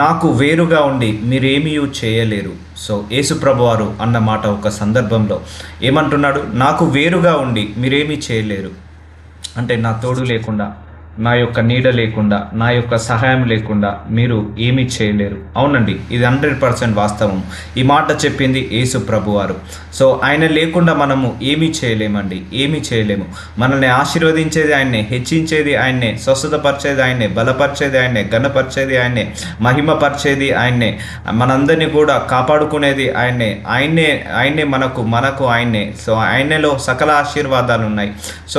నాకు వేరుగా ఉండి మీరేమీ చేయలేరు. సో యేసు ప్రభువారు అన్న మాట ఒక సందర్భంలో ఏమంటున్నాడు? నాకు వేరుగా ఉండి మీరేమీ చేయలేరు అంటే నా తోడు లేకుండా, నా యొక్క నీడ లేకుండా, నా యొక్క సహాయం లేకుండా మీరు ఏమీ చేయలేరు. అవునండి, ఇది 100% వాస్తవం. ఈ మాట చెప్పింది యేసు ప్రభువారు. సో ఆయన లేకుండా మనము ఏమీ చేయలేమండి, ఏమీ చేయలేము. మనల్ని ఆశీర్వదించేది ఆయన్నే, హెచ్చించేది ఆయన్నే, స్వస్థతపరిచేది ఆయన్నే, బలపరిచేది ఆయన్నే, ఘనపరిచేది ఆయన్నే, మహిమపరిచేది ఆయన్నే, మనందరినీ కూడా కాపాడుకునేది ఆయన్నే. ఆయన్నే మనకు ఆయన్నే. సో ఆయనలో సకల ఆశీర్వాదాలు ఉన్నాయి. సో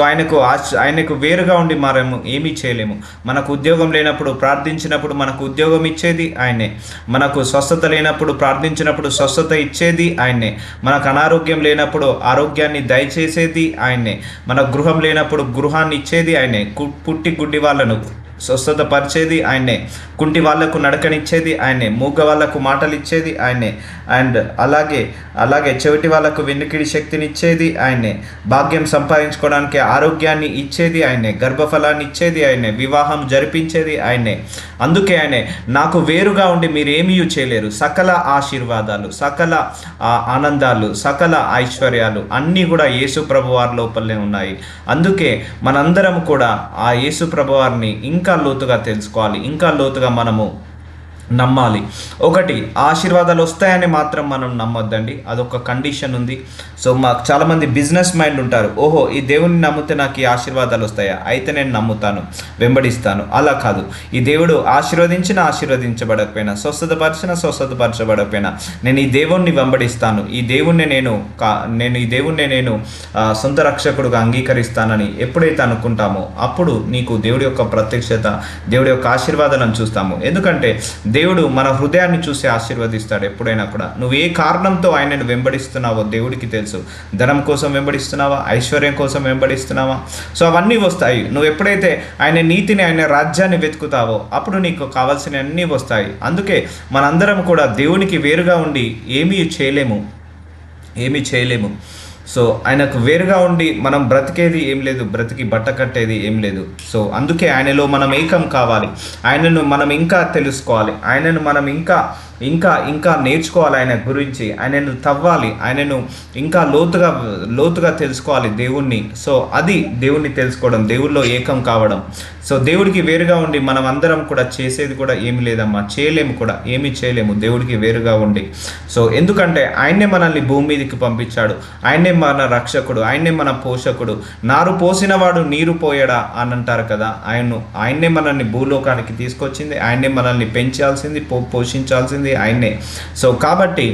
ఆయనకు వేరుగా ఉండి మనము ఏమీ చేయలేము. మనకు ఉద్యోగం లేనప్పుడు ప్రార్థించినప్పుడు మనకు ఉద్యోగం ఇచ్చేది ఆయనే. మనకు స్వస్థత లేనప్పుడు ప్రార్థించినప్పుడు స్వస్థత ఇచ్చేది ఆయనే. మనకు అనారోగ్యం లేనప్పుడు ఆరోగ్యాన్ని దయచేసేది ఆయనే. మన గృహం లేనప్పుడు గృహాన్ని ఇచ్చేది ఆయనే. పుట్టి గుడ్డి వాళ్ళను స్వస్థత పరిచేది ఆయనే. కుంటి వాళ్లకు నడకనిచ్చేది ఆయనే. మూగ వాళ్లకు మాటలు ఇచ్చేది ఆయనే. అండ్ అలాగే చెవిటి వాళ్లకు వెన్నుకిడి శక్తినిచ్చేది ఆయనే. భాగ్యం సంపాదించుకోవడానికి ఆరోగ్యాన్ని ఇచ్చేది ఆయనే. గర్భఫలాన్ని ఇచ్చేది ఆయనే. వివాహం జరిపించేది ఆయనే. అందుకే ఆయనే నాకు వేరుగా ఉండి మీరేమీ చేయలేరు. సకల ఆశీర్వాదాలు, సకల ఆనందాలు, సకల ఐశ్వర్యాలు అన్నీ కూడా యేసు ప్రభువారి లోపలనే ఉన్నాయి. అందుకే మనందరం కూడా ఆ యేసు ప్రభువారిని ఇంకా లోతుగా తెలుసుకోవాలి, ఇంకా లోతుగా మనము నమ్మాలి. ఒకటి, ఆశీర్వాదాలు వస్తాయని మాత్రం మనం నమ్మొద్దండి, అదొక కండిషన్ ఉంది. సో మాకు చాలామంది బిజినెస్ మైండ్ ఉంటారు. ఓహో, ఈ దేవుని నమ్మితే నాకు ఈ ఆశీర్వాదాలు వస్తాయా, అయితే నేను నమ్ముతాను, వెంబడిస్తాను. అలా కాదు. ఈ దేవుడు ఆశీర్వదించబడకపోయినా, స్వస్థతపరచబడకపోయినా నేను ఈ దేవుణ్ణి వెంబడిస్తాను, ఈ దేవుణ్ణి నేను సొంత రక్షకుడుగా అంగీకరిస్తానని ఎప్పుడైతే అనుకుంటామో అప్పుడు నీకు దేవుడి యొక్క ప్రత్యక్షత, దేవుడి యొక్క ఆశీర్వాదాలను చూస్తాము. ఎందుకంటే దేవుడు మన హృదయాన్ని చూసి ఆశీర్వదిస్తాడు. ఎప్పుడైనా కూడా నువ్వు ఏ కారణంతో ఆయనను వెంబడిస్తున్నావో దేవుడికి తెలుసు. ధనం కోసం వెంబడిస్తున్నావా, ఐశ్వర్యం కోసం వెంబడిస్తున్నావా, సో అవన్నీ వస్తాయి. నువ్వు ఎప్పుడైతే ఆయన నీతిని, ఆయన రాజ్యాన్ని వెతుకుతావో అప్పుడు నీకు కావాల్సిన అన్నీ వస్తాయి. అందుకే మనందరం కూడా దేవునికి వేరుగా ఉండి ఏమీ చేయలేము. సో ఆయనకు వేరుగా ఉండి మనం బ్రతికేది ఏం లేదు, బ్రతికి బట్ట కట్టేది ఏం లేదు. సో అందుకే ఆయనలో మనం ఏకం కావాలి, ఆయనను మనం ఇంకా తెలుసుకోవాలి, ఆయనను మనం ఇంకా నేర్చుకోవాలి, ఆయన గురించి ఆయనను తవ్వాలి, ఆయనను ఇంకా లోతుగా తెలుసుకోవాలి దేవుణ్ణి. సో అది దేవుణ్ణి తెలుసుకోవడం, దేవుళ్ళో ఏకం కావడం. సో దేవుడికి వేరుగా ఉండి మనం అందరం కూడా చేసేది కూడా ఏమి లేదమ్మా, చేయలేము కూడా, ఏమీ చేయలేము దేవుడికి వేరుగా ఉండి. సో ఎందుకంటే ఆయన్నే మనల్ని భూమి మీదకి పంపించాడు, ఆయన్నే మన రక్షకుడు, ఆయన్నే మన పోషకుడు. నారు పోసినవాడు నీరు పోయడా అని అంటారు కదా, ఆయన్నే మనల్ని భూలోకానికి తీసుకొచ్చింది, ఆయన్నే మనల్ని పెంచాల్సింది, పోషించాల్సింది ఆయన్నే. సో కాబట్టి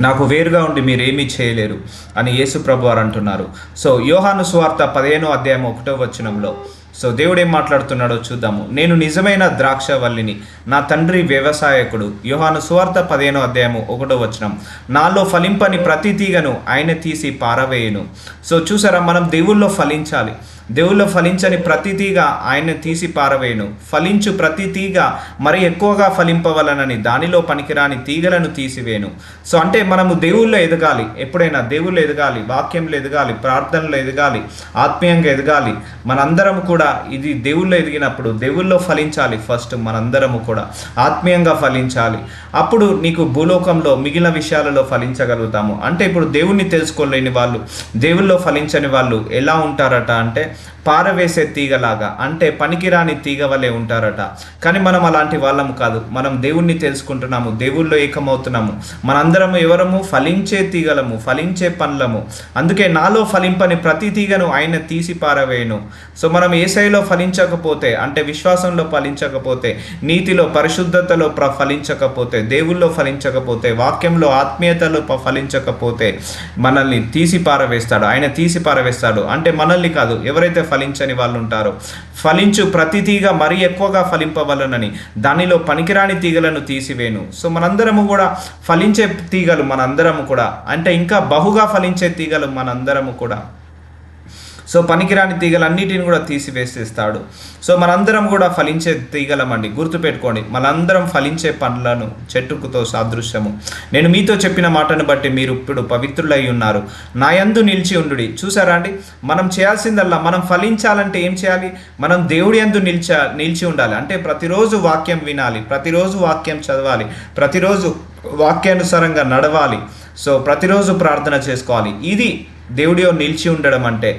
నాకు వేరుగా ఉండి మీరేమీ చేయలేరు అని యేసు ప్రభువారు అంటున్నారు. సో యోహాను సువార్త 15:1 సో దేవుడు ఏం మాట్లాడుతున్నాడో చూద్దాము. నేను నిజమైన ద్రాక్షవల్లిని, నా తండ్రి వ్యవసాయకుడు. యోహాను సువార్త 15:1 నాలో ఫలింపని ప్రతి తీగను ఆయన తీసి పారవేయును. సో చూసారా, మనం దేవుల్లో ఫలించాలి. దేవుల్లో ఫలించని ప్రతి తీగ ఆయన తీసి పారవేయును. ఫలించు ప్రతి తీగ మరి ఎక్కువగా ఫలింపవలనని దానిలో పనికిరాని తీగలను తీసివేను. సో అంటే మనము దేవుల్లో ఎదగాలి, ఎప్పుడైనా దేవుల్లో ఎదగాలి, వాక్యంలో ఎదగాలి, ప్రార్థనలో ఎదగాలి, ఆత్మీయంగా ఎదగాలి. మనందరము కూడా ఇది దేవుల్లో ఎదిగినప్పుడు దేవుల్లో ఫలించాలి. ఫస్ట్ మనందరము కూడా ఆత్మీయంగా ఫలించాలి. అప్పుడు నీకు భూలోకంలో మిగిలిన విషయాలలో ఫలించగలుగుతాము. అంటే ఇప్పుడు దేవుణ్ణి తెలుసుకోలేని వాళ్ళు, దేవుల్లో ఫలించని వాళ్ళు ఎలా ఉంటారట అంటే పారవేసే తీగలాగా, అంటే పనికిరాని తీగ వలె ఉంటారట. కానీ మనం అలాంటి వాళ్ళము కాదు. మనం దేవుణ్ణి తెలుసుకుంటున్నాము, దేవుళ్ళో ఏకమవుతున్నాము. మనందరము ఎవరము? ఫలించే తీగలము, ఫలించే పండ్లము. అందుకే నాలో ఫలింపని ప్రతి తీగను ఆయన తీసి పారవేయను. సో మనం యేసయ్యలో ఫలించకపోతే, అంటే విశ్వాసంలో ఫలించకపోతే, నీతిలో పరిశుద్ధతలో ఫలించకపోతే, దేవుళ్ళో ఫలించకపోతే, వాక్యంలో ఆత్మీయతలో ఫలించకపోతే మనల్ని తీసి పారవేస్తాడు, ఆయన తీసి పారవేస్తాడు. అంటే మనల్ని కాదు, ఎవరైతే ఫలించని వాళ్ళు ఉంటారో. ఫలించు ప్రతి తీగ మరి ఎక్కువగా ఫలింపవలనని దానిలో పనికిరాని తీగలను తీసివేను. సో మనందరము కూడా ఫలించే తీగలు, మనందరము కూడా, అంటే ఇంకా బహుగా ఫలించే తీగలు మనందరము కూడా. సో పనికిరాని తీగలన్నిటిని కూడా తీసివేసేస్తాడు. సో మనందరం కూడా ఫలించే తీగలమండి. గుర్తుపెట్టుకోండి, మనందరం ఫలించే పండ్లను చెట్టుకుతో సాదృశ్యము. నేను మీతో చెప్పిన మాటను బట్టి మీరు ఇప్పుడు పవిత్రులై ఉన్నారు, నా యందు నిలిచి ఉండుడి. చూసారా అండి, మనం చేయాల్సిందల్లా, మనం ఫలించాలంటే ఏం చేయాలి? మనం దేవుడి యందు నిలిచి ఉండాలి. అంటే ప్రతిరోజు వాక్యం వినాలి, ప్రతిరోజు వాక్యం చదవాలి, ప్రతిరోజు వాక్యానుసారంగా నడవాలి. సో ప్రతిరోజు ప్రార్థన చేసుకోవాలి. ఇది దేవుడిలో నిలిచి ఉండడం అంటే.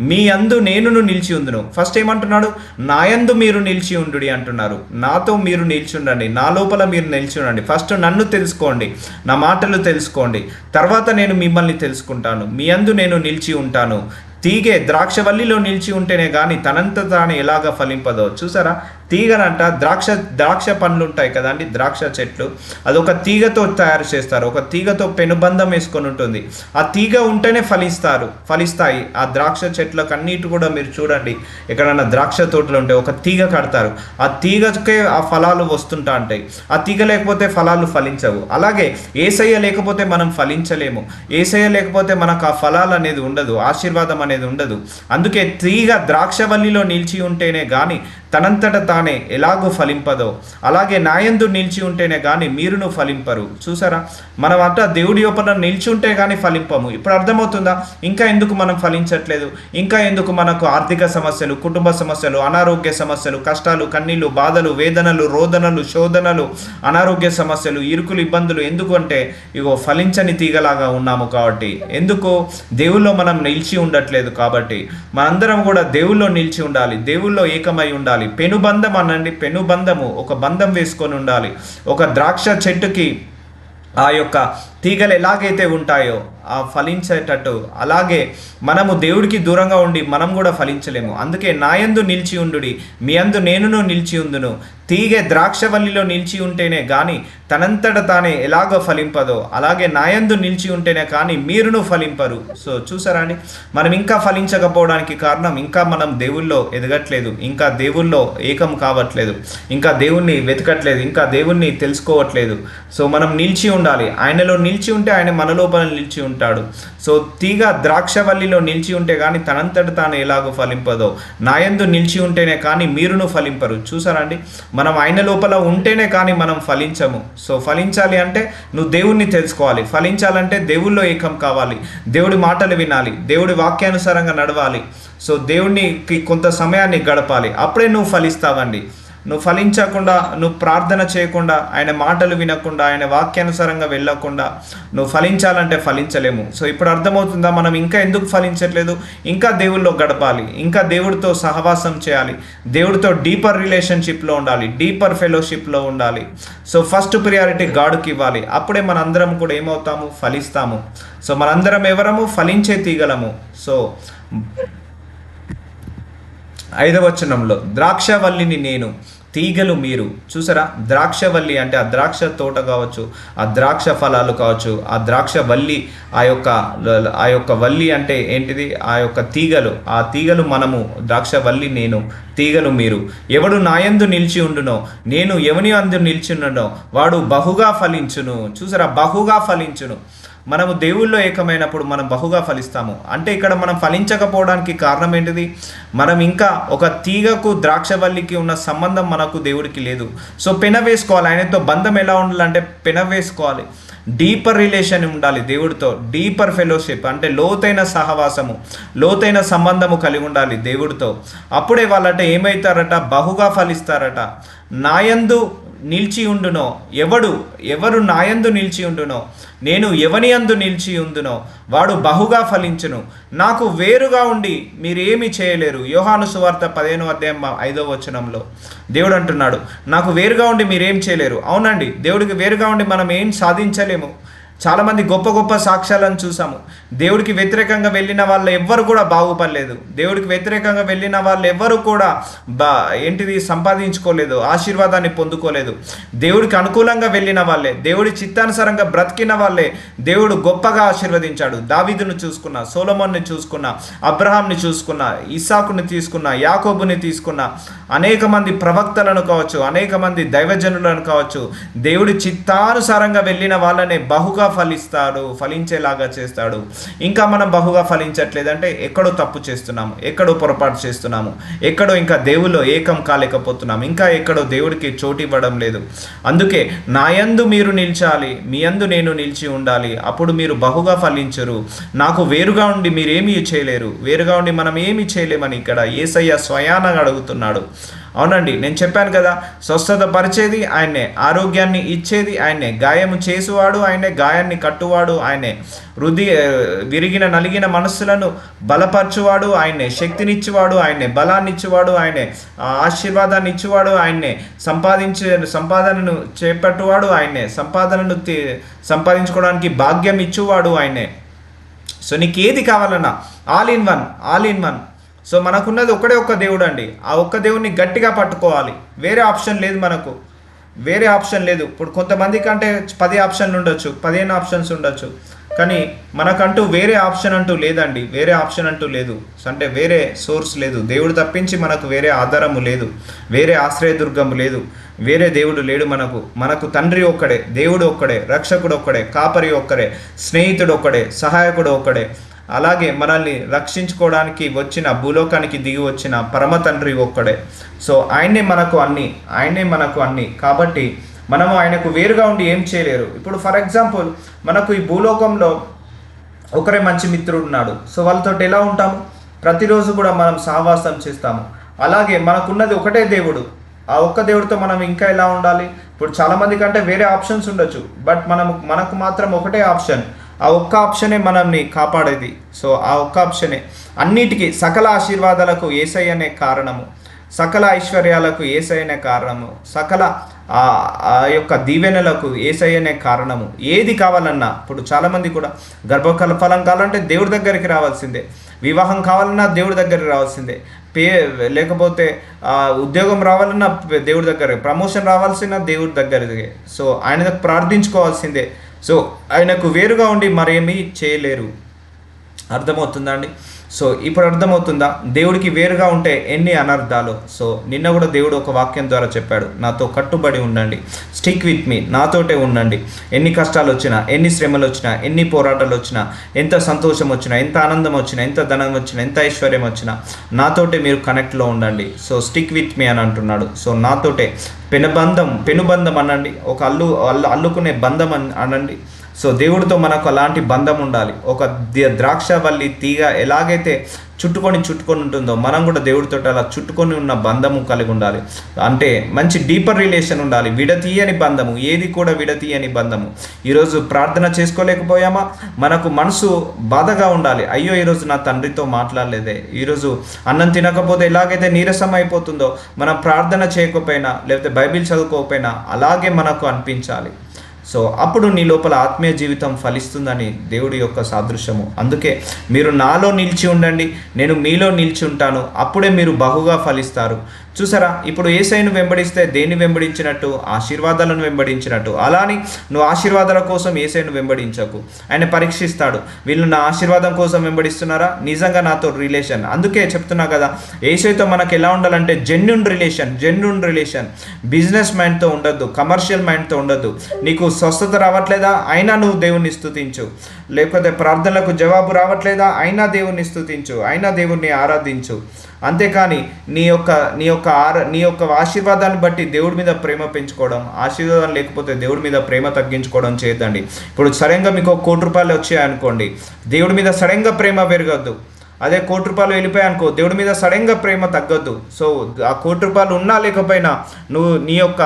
మీ అందు నేనును నిలిచి ఉందును. ఫస్ట్ ఏమంటున్నాడు? నా యందు మీరు నిలిచి ఉండుడి అంటున్నారు. నాతో మీరు నిలిచి ఉండండి, నా లోపల మీరు నిలిచి ఉండండి. ఫస్ట్ నన్ను తెలుసుకోండి, నా మాటలు తెలుసుకోండి, తర్వాత నేను మిమ్మల్ని తెలుసుకుంటాను. మీ అందు నేను నిలిచి ఉంటాను. తీగే ద్రాక్షవల్లిలో నిలిచి ఉంటేనే కానీ తనంత తాను ఎలాగ ఫలింపదో. చూసారా, తీగనంట ద్రాక్ష పండ్లు ఉంటాయి కదండి, ద్రాక్ష చెట్లు, అదొక తీగతో తయారు చేస్తారు. ఒక తీగతో పెనుబంధం వేసుకొని ఉంటుంది. ఆ తీగ ఉంటేనే ఫలిస్తాయి. ఆ ద్రాక్ష చెట్లకు అన్నిటి కూడా మీరు చూడండి, ఎక్కడన్నా ద్రాక్ష తోటలు ఉంటే ఒక తీగ కడతారు, ఆ తీగకే ఆ ఫలాలు వస్తుంటా ఉంటాయి. ఆ తీగ లేకపోతే ఫలాలు ఫలించవు. అలాగే ఏసయ్య లేకపోతే మనం ఫలించలేము. ఏసయ్య లేకపోతే మనకు ఆ ఫలాలు అనేది ఉండదు, ఆశీర్వాదం అనేది ఉండదు. అందుకే తీగ ద్రాక్షవల్లిలో నిలిచి ఉంటేనే కానీ తనంతట తానే ఎలాగో ఫలింపదో, అలాగే నాయందు నిలిచి ఉంటేనే కానీ మీరును ఫలింపరు. చూసారా, మనం అంతా దేవుడి లోపల నిలిచి ఉంటే కానీ ఫలింపము. ఇప్పుడు అర్థమవుతుందా ఇంకా ఎందుకు మనం ఫలించట్లేదు? ఇంకా ఎందుకు మనకు ఆర్థిక సమస్యలు, కుటుంబ సమస్యలు, అనారోగ్య సమస్యలు, కష్టాలు, కన్నీళ్ళు, బాధలు, వేదనలు, రోదనలు, శోధనలు, అనారోగ్య సమస్యలు, ఇరుకులు, ఇబ్బందులు ఎందుకు అంటే ఇగో ఫలించని తీగలాగా ఉన్నాము కాబట్టి. ఎందుకు? దేవుల్లో మనం నిలిచి ఉండట్లేదు కాబట్టి. మనందరం కూడా దేవుల్లో నిలిచి ఉండాలి, దేవుల్లో ఏకమై ఉండాలి. పెనుబంధం అనండి, పెనుబంధము, ఒక బంధం వేసుకొని ఉండాలి. ఒక ద్రాక్ష చెట్టుకి ఆ యొక్క తీగలు ఎలాగైతే ఉంటాయో ఆ ఫలించేటట్టు, అలాగే మనము దేవుడికి దూరంగా ఉండి మనం కూడా ఫలించలేము. అందుకే నా యందు నిలిచి ఉండుడి, మీ యందు నేనును నిలిచి ఉందును. తీగ ద్రాక్షవల్లిలో నిలిచి ఉంటేనే కానీ తనంతట తానే ఎలాగో ఫలింపదో, అలాగే నా యందు నిలిచి ఉంటేనే కానీ మీరును ఫలింపరు. సో చూసారా అండి, మనం ఇంకా ఫలించకపోవడానికి కారణం ఇంకా మనం దేవుల్లో ఎదగట్లేదు, ఇంకా దేవుల్లో ఏకం కావట్లేదు, ఇంకా దేవుణ్ణి వెతకట్లేదు, ఇంకా దేవుణ్ణి తెలుసుకోవట్లేదు. సో మనం నిలిచి ఉండాలి. ఆయనలో నిలిచి ఉంటే ఆయన మన లోపల నిలిచి ఉంటాడు. సో తీగ ద్రాక్షవల్లిలో నిలిచి ఉంటే కానీ తనంతట తాను ఎలాగో ఫలింపదో, నా యందు నిలిచి ఉంటేనే కానీ మీరును ఫలింపరు. చూసారా అండి, మనం ఆయన లోపల ఉంటేనే కానీ మనం ఫలించము. సో ఫలించాలి అంటే నువ్వు దేవుణ్ణి తెలుసుకోవాలి. ఫలించాలంటే దేవుల్లో ఏకం కావాలి, దేవుడి మాటలు వినాలి, దేవుడి వాక్యానుసారంగా నడవాలి. సో దేవుడికి కొంత సమయాన్ని గడపాలి, అప్పుడే నువ్వు ఫలిస్తావండి. నువ్వు ఫలించకుండా, నువ్వు ప్రార్థన చేయకుండా, ఆయన మాటలు వినకుండా, ఆయన వాక్యానుసారంగా వెళ్ళకుండా నువ్వు ఫలించాలంటే ఫలించలేము. సో ఇప్పుడు అర్థమవుతుందా మనం ఇంకా ఎందుకు ఫలించట్లేదు? ఇంకా దేవుల్లో గడపాలి, ఇంకా దేవుడితో సహవాసం చేయాలి, దేవుడితో డీపర్ రిలేషన్షిప్లో ఉండాలి, డీపర్ ఫెలోషిప్లో ఉండాలి. సో ఫస్ట్ ప్రియారిటీ గాడ్కి ఇవ్వాలి. అప్పుడే మనందరం కూడా ఏమవుతాము? ఫలిస్తాము. సో మనందరం ఎవరము? ఫలించే తీగలము. సో 5వ వచనంలో ద్రాక్షవల్లిని నేను, తీగలు మీరు. చూసారా, ద్రాక్షవల్లి అంటే ఆ ద్రాక్ష తోట కావచ్చు, ఆ ద్రాక్ష ఫలాలు కావచ్చు, ఆ ద్రాక్ష వల్లి, ఆ యొక్క వల్లి అంటే ఏంటిది? ఆ యొక్క తీగలు. ఆ తీగలు మనము, ద్రాక్షవల్లి నేను, తీగలు మీరు. ఎవడు నాయందు నిలిచి ఉండునో, నేను ఎవని అందు నిలిచి ఉండునో వాడు బహుగా ఫలించును. చూసారా, బహుగా ఫలించును. మనము దేవుల్లో ఏకమైనప్పుడు మనం బహుగా ఫలిస్తాము. అంటే ఇక్కడ మనం ఫలించకపోవడానికి కారణం ఏంటిది? మనం ఇంకా ఒక తీగకు ద్రాక్షవల్లికి ఉన్న సంబంధం మనకు దేవుడికి లేదు. సో పెన వేసుకోవాలి. ఆయనతో బంధం ఎలా ఉండాలంటే పెన వేసుకోవాలి, డీపర్ రిలేషన్ ఉండాలి దేవుడితో, డీపర్ ఫెలోషిప్ అంటే లోతైన సహవాసము, లోతైన సంబంధము కలిగి ఉండాలి దేవుడితో. అప్పుడే వాళ్ళంటే ఏమవుతారట? బహుగా ఫలిస్తారట. నాయందు నిలిచి ఉండునో, ఎవరు నాయందు నిలిచి ఉండునో, నేను ఎవని అందు నిలిచి ఉందునో వాడు బహుగా ఫలించును. నాకు వేరుగా ఉండి మీరేమి చేయలేరు. యోహాను సువార్త 15వ అధ్యాయం 5వ వచనంలో దేవుడు అంటున్నాడు, నాకు వేరుగా ఉండి మీరేం చేయలేరు. అవునండి, దేవుడికి వేరుగా ఉండి మనం ఏం సాధించలేము. చాలామంది గొప్ప గొప్ప సాక్ష్యాలను చూసాము. దేవుడికి వ్యతిరేకంగా వెళ్ళిన వాళ్ళు ఎవ్వరు కూడా బాగుపడలేదు. దేవుడికి వ్యతిరేకంగా వెళ్ళిన వాళ్ళు ఎవ్వరు కూడా సంపాదించుకోలేదు, ఆశీర్వాదాన్ని పొందుకోలేదు. దేవుడికి అనుకూలంగా వెళ్ళిన వాళ్ళే, దేవుడి చిత్తానుసారంగా బ్రతికిన వాళ్ళే దేవుడు గొప్పగా ఆశీర్వదించాడు. దావీదును చూసుకున్నా, సొలొమోన్ని చూసుకున్నా, అబ్రహాంని చూసుకున్నా, ఇస్సాకుని తీసుకున్నా, యాకోబుని తీసుకున్నా, అనేక మంది ప్రవక్తలను కావచ్చు, అనేక మంది దైవజనులను కావచ్చు, దేవుడి చిత్తానుసారంగా వెళ్ళిన వాళ్ళనే బహుగా ఫలించేలాగా చేస్తాడు. ఇంకా మనం బహుగా ఫలించట్లేదంటే ఎక్కడో తప్పు చేస్తున్నాము, ఎక్కడో పొరపాటు చేస్తున్నాము, ఎక్కడో ఇంకా దేవుల్లో ఏకం కాలేకపోతున్నాము, ఇంకా ఎక్కడో దేవుడికి చోటు ఇవ్వడం లేదు. అందుకే నా యందు మీరు నిలిచాలి, మీ యందు నేను నిలిచి ఉండాలి, అప్పుడు మీరు బహుగా ఫలించరు. నాకు వేరుగా ఉండి మీరేమీ చేయలేరు, వేరుగా ఉండి మనం ఏమీ చేయలేమని ఇక్కడ యేసయ్య స్వయానంగా అడుగుతున్నాడు. అవునండి, నేను చెప్పాను కదా, స్వస్థత పరిచేది ఆయనే, ఆరోగ్యాన్ని ఇచ్చేది ఆయనే, గాయము చేసేవాడు ఆయనే, గాయాన్ని కట్టువాడు ఆయనే, విరిగిన నలిగిన మనస్సులను బలపరచువాడు ఆయనే, శక్తినిచ్చేవాడు ఆయనే, బలాన్ని ఇచ్చేవాడు ఆయనే, ఆశీర్వాదాన్ని ఇచ్చేవాడు ఆయనే, సంపాదనను చేపట్టువాడు ఆయనే, సంపాదించుకోవడానికి భాగ్యం ఇచ్చేవాడు ఆయనే. సో నీకు ఏది కావాలన్నా ఆల్ ఇన్ వన్. సో మనకున్నది ఒకడే ఒక్క దేవుడు అండి. ఆ ఒక్క దేవుడిని గట్టిగా పట్టుకోవాలి. వేరే ఆప్షన్ లేదు, మనకు వేరే ఆప్షన్ లేదు. ఇప్పుడు కొంతమంది కంటే 10 ఆప్షన్లు ఉండొచ్చు, 15 ఆప్షన్స్ ఉండొచ్చు, కానీ మనకంటూ వేరే ఆప్షన్ అంటూ లేదండి. వేరే ఆప్షన్ అంటూ లేదు, అంటే వేరే సోర్స్ లేదు. దేవుడు తప్పించి మనకు వేరే ఆధారము లేదు, వేరే ఆశ్రయదుర్గము లేదు, వేరే దేవుడు లేడు. మనకు తండ్రి ఒక్కడే, దేవుడు ఒక్కడే, రక్షకుడు ఒక్కడే, కాపరి ఒక్కడే, స్నేహితుడు ఒక్కడే, సహాయకుడు ఒక్కడే. అలాగే మనల్ని రక్షించుకోవడానికి భూలోకానికి దిగి వచ్చిన పరమ తండ్రి ఒక్కడే. సో ఆయనే మనకు అన్ని. కాబట్టి మనము ఆయనకు వేరుగా ఉండి ఏం చేయలేరు. ఇప్పుడు ఫర్ ఎగ్జాంపుల్ మనకు ఈ భూలోకంలో ఒకరే మంచి మిత్రుడు ఉన్నాడు. సో వాళ్ళతో ఎలా ఉంటాము? ప్రతిరోజు కూడా మనం సహవాసం చేస్తాము. అలాగే మనకున్నది ఒకటే దేవుడు. ఆ ఒక్క దేవుడితో మనం ఇంకా ఎలా ఉండాలి? ఇప్పుడు చాలామంది కంటే వేరే ఆప్షన్స్ ఉండొచ్చు, బట్ మనకు మాత్రం ఒకటే ఆప్షన్. ఆ ఒక్క ఆప్షనే మనల్ని కాపాడేది. సో ఆ ఒక్క ఆప్షనే అన్నిటికీ, సకల ఆశీర్వాదాలకు యేసయ్యనే కారణము, సకల ఐశ్వర్యాలకు యేసయ్యనే కారణము, సకల ఆ యొక్క దీవెనలకు యేసయ్యనే కారణము. ఏది కావాలన్నా, ఇప్పుడు చాలామంది కూడా గర్భఫలం కావాలంటే దేవుడి దగ్గరికి రావాల్సిందే, వివాహం కావాలన్నా దేవుడి దగ్గరికి రావాల్సిందే, లేకపోతే ఉద్యోగం రావాలన్నా దేవుడి దగ్గర, ప్రమోషన్ రావాల్సిన దేవుడి దగ్గరికి. సో ఆయన ప్రార్థించుకోవాల్సిందే. సో ఆయనకు వేరుగా ఉండి మరేమీ చేయలేరు. అర్థమవుతుందా అండి? సో ఇప్పుడు అర్థమవుతుందా దేవుడికి వేరుగా ఉంటే ఎన్ని అనర్థాలు? సో నిన్న కూడా దేవుడు ఒక వాక్యం ద్వారా చెప్పాడు, నాతో కట్టుబడి ఉండండి, స్టిక్ విత్ మీ, నాతోటే ఉండండి. ఎన్ని కష్టాలు వచ్చినా, ఎన్ని శ్రమలు వచ్చినా, ఎన్ని పోరాటాలు వచ్చినా, ఎంత సంతోషం వచ్చినా, ఎంత ఆనందం వచ్చినా, ఎంత ధనం వచ్చినా, ఎంత ఐశ్వర్యం వచ్చినా, నాతోటే మీరు కనెక్ట్లో ఉండండి. సో స్టిక్ విత్ మీ అని అంటున్నాడు. సో నాతోటే పెనుబంధం అనండి, ఒక అల్లుకునే బంధం అనండి. సో దేవుడితో మనకు అలాంటి బంధం ఉండాలి. ఒక ద్రాక్షవల్లి తీగ ఎలాగైతే చుట్టుకొని ఉంటుందో మనం కూడా దేవుడితో అలా చుట్టుకొని ఉన్న బంధము కలిగి ఉండాలి. అంటే మంచి డీపర్ రిలేషన్ ఉండాలి. విడతీయని బంధము, ఏది కూడా విడతీయని బంధము. ఈరోజు ప్రార్థన చేసుకోలేకపోయామా, మనకు మనసు బాధగా ఉండాలి. అయ్యో ఈరోజు నా తండ్రితో మాట్లాడలేదే, ఈరోజు అన్నం తినకపోతే ఎలాగైతే నీరసం అయిపోతుందో, మనం ప్రార్థన చేయకపోయినా లేకపోతే బైబిల్ చదువుకోకపోయినా అలాగే మనకు అనిపించాలి. సో అప్పుడు నీ లోపల ఆత్మీయ జీవితం ఫలిస్తుందని దేవుడి యొక్క సాదృశ్యము. అందుకే మీరు నాలో నిలిచి ఉండండి, నేను మీలో నిలిచి ఉంటాను, అప్పుడే మీరు బహుగా ఫలిస్తారు. చూసారా, ఇప్పుడు యేసయ్యను వెంబడిస్తే దేన్ని వెంబడించినట్టు? ఆశీర్వాదాలను వెంబడించినట్టు. అలాని నువ్వు ఆశీర్వాదాల కోసం యేసయ్యను వెంబడించకు. ఆయన పరీక్షిస్తాడు, వీళ్ళు నా ఆశీర్వాదం కోసం వెంబడిస్తున్నారా, నిజంగా నాతో రిలేషన్. అందుకే చెప్తున్నా కదా, యేసయ్యతో మనకు ఎలా ఉండాలంటే జెన్యూన్ రిలేషన్. బిజినెస్ మైండ్తో ఉండొద్దు, కమర్షియల్ మైండ్తో ఉండొద్దు. నీకు స్వస్థత రావట్లేదా, అయినా నువ్వు దేవుణ్ణి స్తుతించు. లేకపోతే ప్రార్థనలకు జవాబు రావట్లేదా, అయినా దేవుణ్ణి స్తుతించు, అయినా దేవుణ్ణి ఆరాధించు. అంతేకాని నీ యొక్క ఆశీర్వాదాన్ని బట్టి దేవుడి మీద ప్రేమ పెంచుకోవడం, ఆశీర్వాదం లేకపోతే దేవుడి మీద ప్రేమ తగ్గించుకోవడం చేయదండి. ఇప్పుడు సడన్గా మీకు ₹1,00,00,000 వచ్చాయనుకోండి, దేవుడి మీద సడన్గా ప్రేమ పెరగద్దు. అదే ₹1,00,00,000 వెళ్ళిపోయాయనుకో, దేవుడి మీద సడన్గా ప్రేమ తగ్గద్దు. సో ఆ ₹1,00,00,000 ఉన్నా లేకపోయినా నీ యొక్క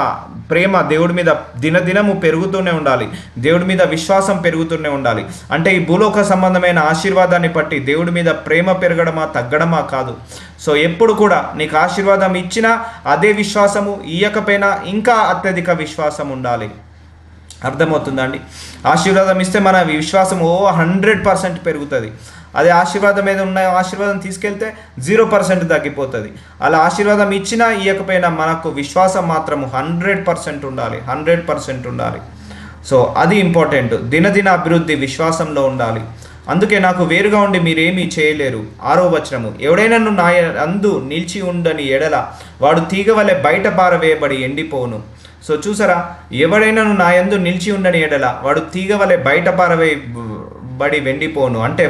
ప్రేమ దేవుడి మీద దినదినము పెరుగుతూనే ఉండాలి, దేవుడి మీద విశ్వాసం పెరుగుతూనే ఉండాలి. అంటే ఈ భూలోక సంబంధమైన ఆశీర్వాదాన్ని బట్టి దేవుడి మీద ప్రేమ పెరగడమా తగ్గడమా కాదు. సో ఎప్పుడు కూడా నీకు ఆశీర్వాదం ఇచ్చినా అదే విశ్వాసము, ఇయ్యకపోయినా ఇంకా అత్యధిక విశ్వాసం ఉండాలి. అర్థమవుతుందండి? ఆశీర్వాదం ఇస్తే మన విశ్వాసం 100% పెరుగుతుంది. అదే ఆశీర్వాదం మీద ఉన్న ఆశీర్వాదం తీసుకెళ్తే 0% తగ్గిపోతుంది. అలా ఆశీర్వాదం ఇచ్చినా ఇవ్వకపోయినా మనకు విశ్వాసం మాత్రము 100% ఉండాలి, 100% ఉండాలి. సో అది ఇంపార్టెంట్. దినదిన అభివృద్ధి విశ్వాసంలో ఉండాలి. అందుకే నాకు వేరుగా ఉండి మీరేమీ చేయలేరు. 6వ వచనము, ఎవడైనా నా అందు నిలిచి ఉండని ఎడల వాడు తీగ వలె బయట పారవేయబడి ఎండిపోవును. సో చూసారా, ఎవడైనా నా యందు నిలిచి ఉండని ఎడల వాడు తీగ వలె బయట బడి వెండిపోను. అంటే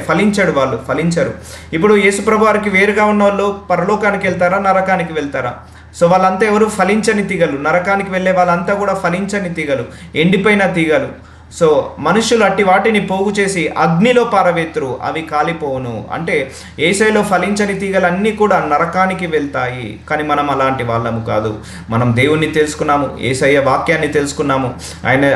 వాళ్ళు ఫలించరు. ఇప్పుడు యేసుప్రభు వారికి వేరుగా ఉన్న వాళ్ళు పరలోకానికి వెళ్తారా, నరకానికి వెళ్తారా? సో వాళ్ళంతా ఎవరు? ఫలించని తీగలు. నరకానికి వెళ్ళే వాళ్ళంతా కూడా ఫలించని తీగలు, ఎండిపోయిన తీగలు. సో మనుషులు అట్టి వాటిని పోగు చేసి అగ్నిలో పారవేతురు, అవి కాలిపోవును. అంటే యేసయ్యలో ఫలించని తీగలన్నీ కూడా నరకానికి వెళ్తాయి. కానీ మనం అలాంటి వాళ్ళము కాదు. మనం దేవుణ్ణి తెలుసుకున్నాము, యేసయ్య వాక్యాన్ని తెలుసుకున్నాము,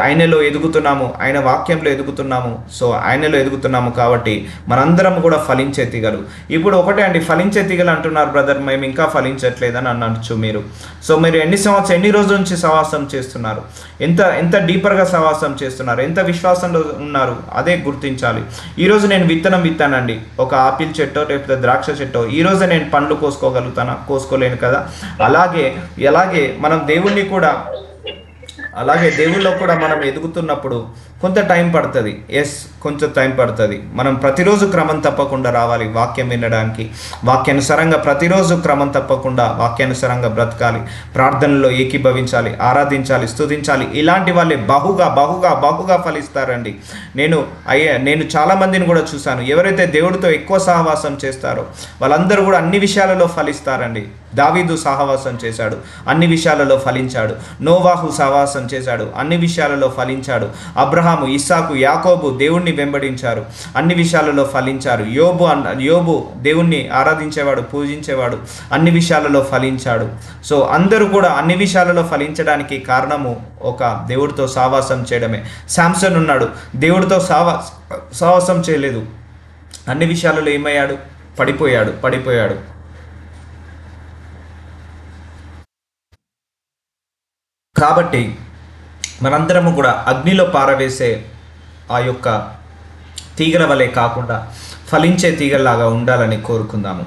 ఆయనలో ఎదుగుతున్నాము, ఆయన వాక్యంలో ఎదుగుతున్నాము. సో ఆయనలో ఎదుగుతున్నాము కాబట్టి మనందరం కూడా ఫలించే తీగలు. ఇప్పుడు ఒకటే అండి, ఫలించే తీగలు అంటున్నారు బ్రదర్, మేము ఇంకా ఫలించట్లేదని అనొచ్చు మీరు. సో మీరు ఎన్ని రోజుల నుంచి సహవాసం చేస్తున్నారు? ఎంత డీపర్గా సహవాసం చేస్తున్నారు? ఎంత విశ్వాసంలో ఉన్నారు? అదే గుర్తించాలి. ఈరోజు నేను విత్తనం విత్తానండి, ఒక ఆపిల్ చెట్టో లేకపోతే ద్రాక్ష చెట్టో. ఈరోజు నేను పండ్లు కోసుకోగలుగుతానా? కోసుకోలేను కదా. అలాగే మనం దేవుళ్ళలో కూడా మనం ఎదుగుతున్నప్పుడు కొంత టైం పడుతుంది. కొంచెం టైం పడుతుంది. మనం ప్రతిరోజు క్రమం తప్పకుండా రావాలి వాక్యం వినడానికి, వాక్యానుసారంగా ప్రతిరోజు క్రమం తప్పకుండా వాక్యానుసారంగా బ్రతకాలి, ప్రార్థనలో ఏకీభవించాలి, ఆరాధించాలి, స్తుతించాలి. ఇలాంటి వాళ్ళే బహుగా ఫలిస్తారండి. నేను చాలామందిని కూడా చూశాను, ఎవరైతే దేవుడితో ఎక్కువ సహవాసం చేస్తారో వాళ్ళందరూ కూడా అన్ని విషయాలలో ఫలిస్తారండి. దావీదు సహవాసం చేశాడు, అన్ని విషయాలలో ఫలించాడు. నోవాహు సహవాసం చేశాడు, అన్ని విషయాలలో ఫలించాడు. అబ్రహాము, ఇస్సాకు, యాకోబు దేవుణ్ణి వెంబడించారు, అన్ని విషయాలలో ఫలించారు. యోబు దేవుణ్ణి ఆరాధించేవాడు, పూజించేవాడు, అన్ని విషయాలలో ఫలించాడు. సో అందరూ కూడా అన్ని విషయాలలో ఫలించడానికి కారణము ఒక దేవుడితో సహవాసం చేయడమే. శాంసన్ ఉన్నాడు, దేవుడితో సహవాసం చేయలేదు, అన్ని విషయాలలో ఏమయ్యాడు? పడిపోయాడు. కాబట్టి మనందరము కూడా అగ్నిలో పారవేసే ఆ యొక్క తీగల వలె కాకుండా ఫలించే తీగల్లాగా ఉండాలని కోరుకుందాము.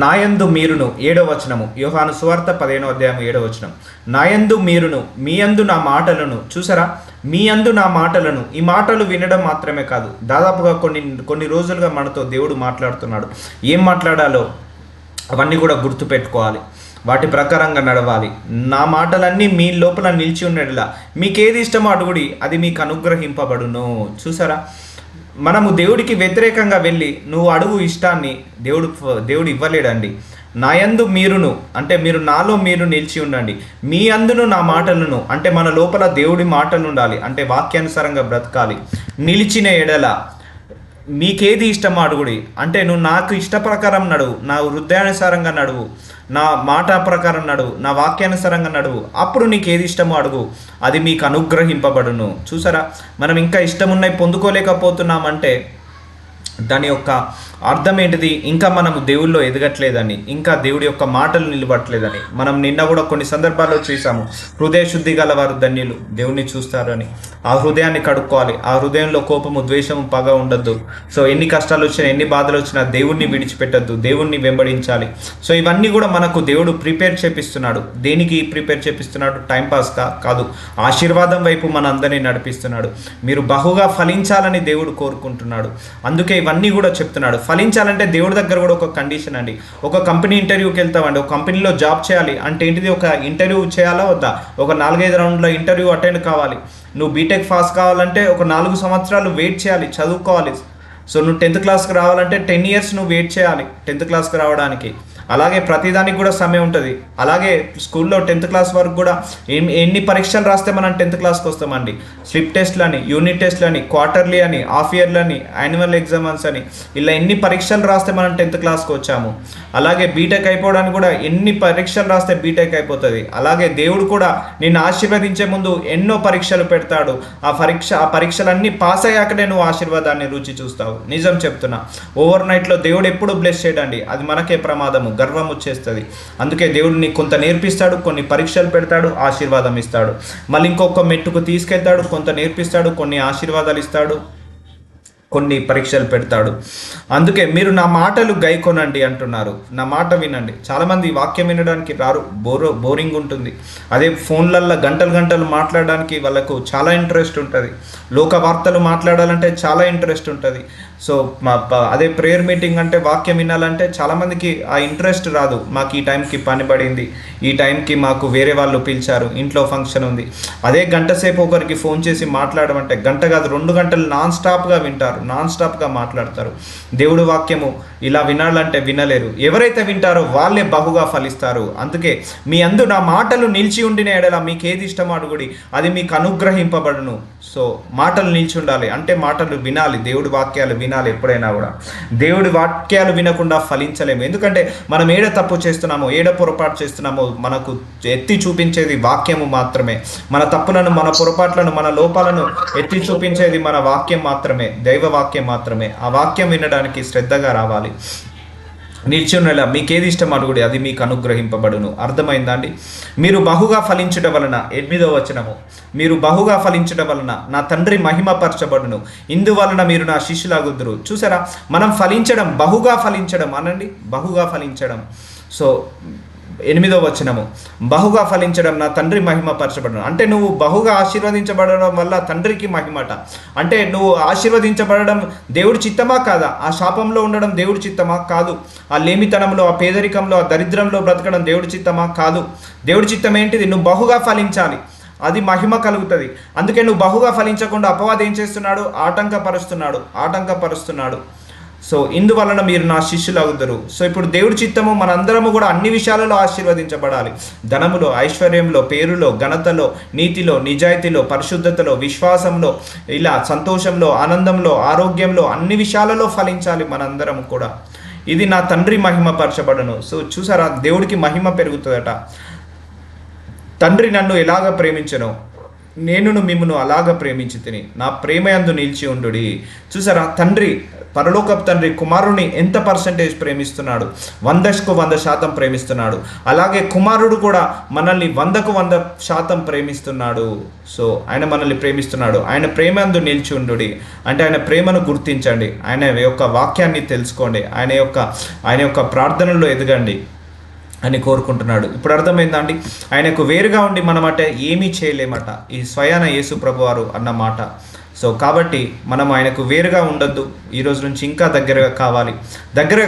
నాయందు మీరును, 7వ వచనము, యోహాను సువార్త 15వ అధ్యాయం 7వ వచనం. నాయందు మీరును, మీ యందు నా మాటలను. చూసారా, మీ యందు నా మాటలను. ఈ మాటలు వినడం మాత్రమే కాదు, దాదాపుగా కొన్ని రోజులుగా మనతో దేవుడు మాట్లాడుతున్నాడు. ఏం మాట్లాడాలో అవన్నీ కూడా గుర్తుపెట్టుకోవాలి, వాటి ప్రకారంగా నడవాలి. నా మాటలన్నీ మీ లోపల నిలిచి ఉన్నట్లా మీకేది ఇష్టమో అడుగుడి, అది మీకు అనుగ్రహింపబడును. చూసారా, మనము దేవుడికి వ్యతిరేకంగా వెళ్ళి నువ్వు అడుగు ఇష్టాన్ని దేవుడు ఇవ్వలేడండి. నా యందు మీరును అంటే నాలో మీరు నిలిచి ఉండండి, మీ అందును నా మాటలను అంటే మన లోపల దేవుడి మాటలు ఉండాలి, అంటే వాక్యానుసారంగా బ్రతకాలి. నిలిచిన ఎడల మీకేది ఇష్టమో అడుగుడి, అంటే నువ్వు నాకు ఇష్ట ప్రకారం నడువు, నా హృదయానుసారంగా నడువు, నా మాట ప్రకారం నడువు, నా వాక్యానుసారంగా నడువు, అప్పుడు నీకు ఏది ఇష్టమో అడుగు, అది మీకు అనుగ్రహింపబడును. చూసారా, మనం ఇంకా ఇష్టమున్నాయి పొందుకోలేకపోతున్నామంటే దాని యొక్క అర్థం ఏంటిది? ఇంకా మనము దేవుల్లో ఎదగట్లేదని, ఇంకా దేవుడి యొక్క మాటలు నిలబడట్లేదని. మనం నిన్న కూడా కొన్ని సందర్భాల్లో చూసాము, హృదయ శుద్ధి గల వారు ధన్యులు, దేవుణ్ణి చూస్తారు అని. ఆ హృదయాన్ని కడుక్కోవాలి, ఆ హృదయంలో కోపము, ద్వేషము, పగ ఉండద్దు. సో ఎన్ని కష్టాలు వచ్చినా, ఎన్ని బాధలు వచ్చినా దేవుణ్ణి విడిచిపెట్టద్దు, దేవుణ్ణి వెంబడించాలి. సో ఇవన్నీ కూడా మనకు దేవుడు ప్రిపేర్ చేపిస్తున్నాడు. దేనికి ప్రిపేర్ చేపిస్తున్నాడు? టైంపాస్ కాదు, ఆశీర్వాదం వైపు మన అందరినీ నడిపిస్తున్నాడు. మీరు బహుగా ఫలించాలని దేవుడు కోరుకుంటున్నాడు. అందుకే ఇవన్నీ కూడా చెప్తున్నాడు. ఫలించాలంటే దేవుడి దగ్గర కూడా ఒక కండిషన్ అండి. ఒక కంపెనీ ఇంటర్వ్యూకి వెళ్తామండి, ఒక కంపెనీలో జాబ్ చేయాలి అంటే ఏంటిది? ఒక ఇంటర్వ్యూ చేయాలా వద్దా? ఒక 4-5 రౌండ్ల ఇంటర్వ్యూ అటెండ్ కావాలి. నువ్వు బీటెక్ పాస్ కావాలంటే ఒక 4 సంవత్సరాలు వెయిట్ చేయాలి, చదువుకోవాలి. సో నువ్వు 10th క్లాస్కి రావాలంటే 10 years నువ్వు వెయిట్ చేయాలి 10th క్లాస్కి రావడానికి. అలాగే ప్రతిదానికి కూడా సమయం ఉంటుంది. అలాగే స్కూల్లో 10th క్లాస్ వరకు కూడా ఎన్ని పరీక్షలు రాస్తే మనం 10th క్లాస్కి వస్తామండి. స్లిప్ టెస్ట్లని, యూనిట్ టెస్ట్లని, క్వార్టర్లీ అని, హాఫ్ ఇయర్లని, యాన్యువల్ ఎగ్జామ్స్ అని, ఇలా ఎన్ని పరీక్షలు రాస్తే మనం 10th క్లాస్కి వచ్చాము. అలాగే బీటెక్ అయిపోవడానికి కూడా ఎన్ని పరీక్షలు రాస్తే బీటెక్ అయిపోతుంది. అలాగే దేవుడు కూడా నిన్ను ఆశీర్వదించే ముందు ఎన్నో పరీక్షలు పెడతాడు. ఆ పరీక్షలన్నీ పాస్ అయ్యాకనే నువ్వు ఆశీర్వాదాన్ని రుచి చూస్తావు. నిజం చెప్తున్నా, ఓవర్ నైట్లో దేవుడు ఎప్పుడు బ్లెస్ చేయడండి, అది మనకే ప్రమాదము, గర్వం వచ్చేస్తుంది. అందుకే దేవుడిని కొంత నేర్పిస్తాడు, కొన్ని పరీక్షలు పెడతాడు, ఆశీర్వాదం ఇస్తాడు. మళ్ళీ ఇంకొక మెట్టుకు తీసుకెళ్తాడు, కొంత నేర్పిస్తాడు, కొన్ని ఆశీర్వాదాలు ఇస్తాడు, కొన్ని పరీక్షలు పెడతాడు. అందుకే మీరు నా మాటలు గైకొనండి అంటున్నారు. నా మాట వినండి. చాలామంది వాక్యం వినడానికి రారు, బోరింగ్ ఉంటుంది. అదే ఫోన్లల్లో గంటలు మాట్లాడడానికి వాళ్ళకు చాలా ఇంట్రెస్ట్ ఉంటుంది. లోక వార్తలు మాట్లాడాలంటే చాలా ఇంట్రెస్ట్ ఉంటుంది. సో అదే ప్రేయర్ మీటింగ్ అంటే వాక్యం వినాలంటే చాలామందికి ఆ ఇంట్రెస్ట్ రాదు. మాకు ఈ టైంకి పని పడింది, ఈ టైంకి మాకు వేరే వాళ్ళు పిలిచారు, ఇంట్లో ఫంక్షన్ ఉంది. అదే గంట సేపు ఒకరికి ఫోన్ చేసి మాట్లాడమంటే గంట కాదు 2 గంటలు నాన్ స్టాప్గా వింటారు, నాన్ స్టాప్గా మాట్లాడతారు. దేవుడి వాక్యము ఇలా వినాలంటే వినలేరు. ఎవరైతే వింటారో వాళ్ళే బహుగా ఫలిస్తారు. అందుకే మీ అందు నా మాటలు నిలిచి ఉండిన ఎడల మీకు ఏది ఇష్టమో అడుగుడి, అది మీకు అనుగ్రహింపబడును. సో మాటలు నిలిచి ఉండాలి అంటే మాటలు వినాలి, దేవుడి వాక్యాలు వినాలి. ఎప్పుడైనా కూడా దేవుడి వాక్యాలు వినకుండా ఫలించలేము. ఎందుకంటే మనం ఏడ తప్పు చేస్తున్నామో, ఏడ పొరపాటు చేస్తున్నామో మనకు ఎత్తి చూపించేది వాక్యము మాత్రమే. మన తప్పులను, మన పొరపాట్లను, మన లోపాలను ఎత్తి చూపించేది మన వాక్యం మాత్రమే, దైవ వాక్యం మాత్రమే. ఆ వాక్యం వినడానికి శ్రద్ధగా రావాలి. నిల్చున్నలా మీకేది ఇష్టం అడుగుడి, అది మీకు అనుగ్రహింపబడును. అర్థమైందా అండి? మీరు బహుగా ఫలించడం వలన, 8వ వచనము, మీరు బహుగా ఫలించడం వలన నా తండ్రి మహిమపరచబడును, ఇందువలన మీరు నా శిష్యులాగుదురు. చూసారా, మనం ఫలించడం, బహుగా ఫలించడం అనండి, బహుగా ఫలించడం. సో 8వ వచనము, బహుగా ఫలించడం నా తండ్రి మహిమపరచబడను. అంటే నువ్వు బహుగా ఆశీర్వదించబడడం వల్ల తండ్రికి మహిమట. అంటే నువ్వు ఆశీర్వదించబడడం దేవుడి చిత్తమా కాదా? ఆ శాపంలో ఉండడం దేవుడి చిత్తమా కాదు. ఆ లేమితనంలో, ఆ పేదరికంలో, ఆ దరిద్రంలో బ్రతకడం దేవుడి చిత్తమా కాదు. దేవుడి చిత్తం ఏంటిది? నువ్వు బహుగా ఫలించాలి, అది మహిమ కలుగుతుంది. అందుకే నువ్వు బహుగా ఫలించకుండా అపవాది ఏం చేస్తున్నాడు? ఆటంకపరుస్తున్నాడు. సో ఇందువలన మీరు నా శిష్యులు అవుతారు. సో ఇప్పుడు దేవుడి చిత్తము మనందరము కూడా అన్ని విషయాలలో ఆశీర్వదించబడాలి. ధనములో, ఐశ్వర్యంలో, పేరులో, ఘనతలో, నీతిలో, నిజాయితీలో, పరిశుద్ధతలో, విశ్వాసంలో, ఇలా సంతోషంలో, ఆనందంలో, ఆరోగ్యంలో, అన్ని విషయాలలో ఫలించాలి మనందరం కూడా. ఇది నా తండ్రి మహిమపరచబడను. సో చూసారా, దేవుడికి మహిమ పెరుగుతుందట. తండ్రి నన్ను ఎలాగ ప్రేమించను, నేనును మిమ్మును అలాగ ప్రేమించి తిని నా ప్రేమయందు నిలిచి ఉండుడి. చూసారా, తండ్రి, పరలోకపు తండ్రి కుమారుని ఎంత పర్సెంటేజ్ ప్రేమిస్తున్నాడు? 100కు 100% ప్రేమిస్తున్నాడు. అలాగే కుమారుడు కూడా మనల్ని 100కు 100% ప్రేమిస్తున్నాడు. సో ఆయన మనల్ని ప్రేమిస్తున్నాడు. ఆయన ప్రేమందు నిలిచి ఉండుడి అంటే ఆయన ప్రేమను గుర్తించండి, ఆయన యొక్క వాక్యాన్ని తెలుసుకోండి, ఆయన యొక్క ప్రార్థనలో ఎదగండి అని కోరుకుంటున్నాడు. ఇప్పుడు అర్థమైందా అండి? ఆయనకు వేరుగా ఉండి మనమట ఏమీ చేయలేమట, ఈ స్వయాన యేసు ప్రభువారు అన్న మాట. సో కాబట్టి మనం ఆయనకు వేరుగా ఉండొద్దు. ఈరోజు నుంచి ఇంకా దగ్గరగా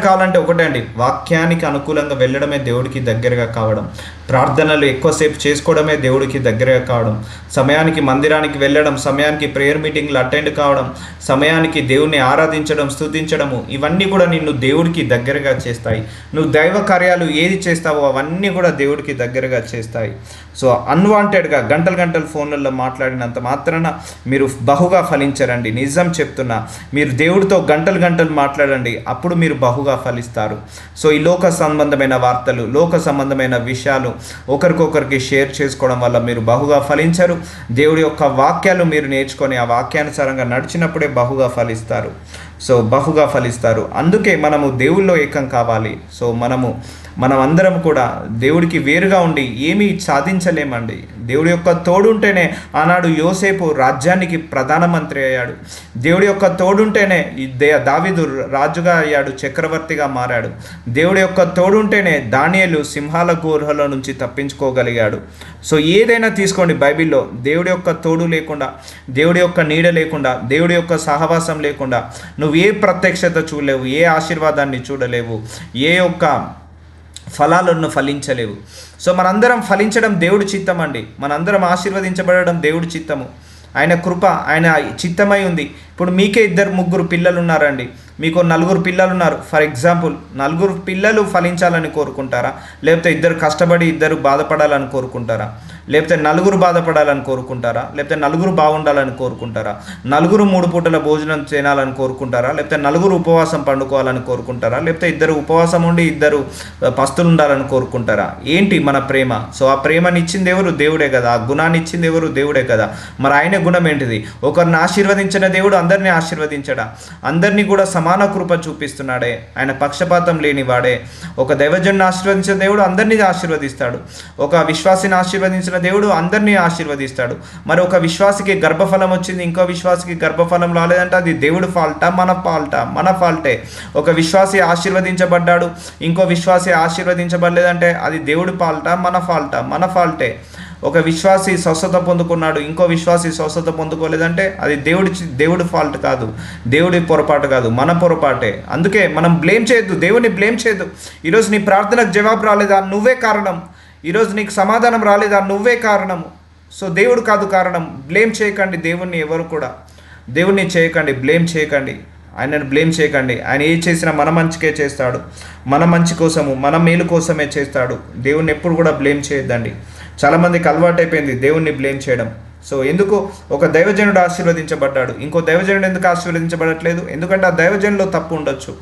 కావాలంటే ఒకటే అండి, వాక్యానికి అనుకూలంగా వెళ్ళడమే దేవుడికి దగ్గరగా కావడం. ప్రార్థనలు ఎక్కువసేపు చేసుకోవడమే దేవుడికి దగ్గరగా కావడం. సమయానికి మందిరానికి వెళ్ళడం, సమయానికి ప్రేయర్ మీటింగ్లు అటెండ్ కావడం, సమయానికి దేవుణ్ణి ఆరాధించడం, స్తుతించడము, ఇవన్నీ కూడా నిన్ను దేవుడికి దగ్గరగా చేస్తాయి. నువ్వు దైవ కార్యాలు ఏది చేస్తావో అవన్నీ కూడా దేవుడికి దగ్గరగా చేస్తాయి. సో అన్వాంటెడ్గా గంటలు ఫోన్లలో మాట్లాడినంత మాత్రాన మీరు బహుగా ఫలించరండి. నిజం చెప్తున్నా, మీరు దేవుడితో గంటలు మాట్లాడండి, అప్పుడు మీరు బహుగా ఫలిస్తారు. సో ఈ లోక సంబంధమైన వార్తలు, లోక సంబంధమైన విషయాలు ఒకరికొకరికి షేర్ చేసుకోవడం వల్ల మీరు బహుగా ఫలించరు. దేవుడి యొక్క వాక్యాలు మీరు నేర్చుకొని ఆ వాక్యానుసారంగా నడిచినప్పుడే బహుగా ఫలిస్తారు. అందుకే మనము దేవుళ్ళో ఏకం కావాలి. సో మనం అందరం కూడా దేవుడికి వేరుగా ఉండి ఏమీ సాధించలేమండి. దేవుడి యొక్క తోడుంటేనే ఆనాడు యోసేపు రాజ్యానికి ప్రధానమంత్రి అయ్యాడు. దేవుడి యొక్క తోడుంటేనే దావీదు రాజుగా అయ్యాడు, చక్రవర్తిగా మారాడు. దేవుడి యొక్క తోడుంటేనే దానియేలు సింహాల గుహలో నుంచి తప్పించుకోగలిగాడు. సో ఏదైనా తీసుకోండి బైబిల్లో, దేవుడి యొక్క తోడు లేకుండా, దేవుడి యొక్క నీడ లేకుండా, దేవుడి యొక్క సహవాసం లేకుండా నువ్వు ఏ ప్రత్యక్షత చూడలేవు, ఏ ఆశీర్వాదాన్ని చూడలేవు, ఏ యొక్క ఫలాలను ఫలించలేవు. సో మనందరం ఫలించడం దేవుడి చిత్తం అండి. మనందరం ఆశీర్వదించబడడం దేవుడి చిత్తము. ఆయన కృప, ఆయన చిత్తమై ఉంది. ఇప్పుడు మీకే 2-3 పిల్లలు ఉన్నారండి, మీకు 4 పిల్లలు ఉన్నారు. ఫర్ ఎగ్జాంపుల్ 4 పిల్లలు ఫలించాలని కోరుకుంటారా? లేకపోతే 2 కష్టపడి 2 బాధపడాలని కోరుకుంటారా? లేకపోతే 4 బాధపడాలని కోరుకుంటారా? లేకపోతే 4 బాగుండాలని కోరుకుంటారా? 4 3 పూటల భోజనం తినాలని కోరుకుంటారా? లేకపోతే 4 ఉపవాసం పండుకోవాలని కోరుకుంటారా? లేకపోతే 2 ఉపవాసం ఉండి 2 పస్తులు ఉండాలని కోరుకుంటారా? ఏంటి మన ప్రేమ? సో ఆ ప్రేమని ఇచ్చింది ఎవరు? దేవుడే కదా. ఆ గుణాన్ని ఇచ్చింది ఎవరు? దేవుడే కదా. మరి ఆయన గుణం ఏంటిది? ఒకరిని ఆశీర్వదించిన దేవుడు అందరినీ ఆశీర్వదించడా? అందరినీ కూడా సమాన కృప చూపిస్తున్నాడే. ఆయన పక్షపాతం లేనివాడే. ఒక దైవజన్ని ఆశీర్వదించిన దేవుడు అందరినీ ఆశీర్వదిస్తాడు. ఒక విశ్వాసిని ఆశీర్వదించిన దేవుడు అందరినీ ఆశీర్వదిస్తాడు. మరి ఒక విశ్వాసికి గర్భఫలం వచ్చింది, ఇంకో విశ్వాసికి గర్భఫలం రాలేదంటే అది దేవుడు ఫాల్టా, మన ఫాల్టే. ఒక విశ్వాసి ఆశీర్వదించబడ్డాడు, ఇంకో విశ్వాసి ఆశీర్వదించబడలేదంటే అది దేవుడి ఫాల్టా, మన ఫాల్టే. ఒక విశ్వాసి స్వస్థత పొందుకున్నాడు, ఇంకో విశ్వాసి స్వస్థత పొందుకోలేదంటే అది దేవుడి ఫాల్ట్ కాదు, దేవుడి పొరపాటు కాదు, మన పొరపాటే. అందుకే మనం బ్లేమ్ చేయొద్దు, దేవుడిని బ్లేమ్ చేయొద్దు. ఈరోజు నీ ప్రార్థనకు జవాబు రాలేదా, నువ్వే కారణం. ఈరోజు నీకు సమాధానం రాలేదా, నువ్వే కారణము. సో దేవుడు కాదు కారణం. బ్లేమ్ చేయకండి దేవుణ్ణి, ఎవరు కూడా దేవుణ్ణి చేయకండి, బ్లేమ్ చేయకండి, ఆయనను బ్లేమ్ చేయకండి. ఆయన ఏ చేసినా మన మంచికే చేస్తాడు, మన మంచి కోసము, మన మేలు కోసమే చేస్తాడు. దేవుణ్ణి ఎప్పుడు కూడా బ్లేమ్ చేయొద్దండి. చాలామందికి అలవాటు అయిపోయింది దేవుణ్ణి బ్లేమ్ చేయడం. సో ఎందుకు ఒక దైవజనుడు ఆశీర్వదించబడ్డాడు, ఇంకో దైవజనుడు ఎందుకు ఆశీర్వదించబడట్లేదు? ఎందుకంటే ఆ దైవజనులో తప్పు ఉండొచ్చు.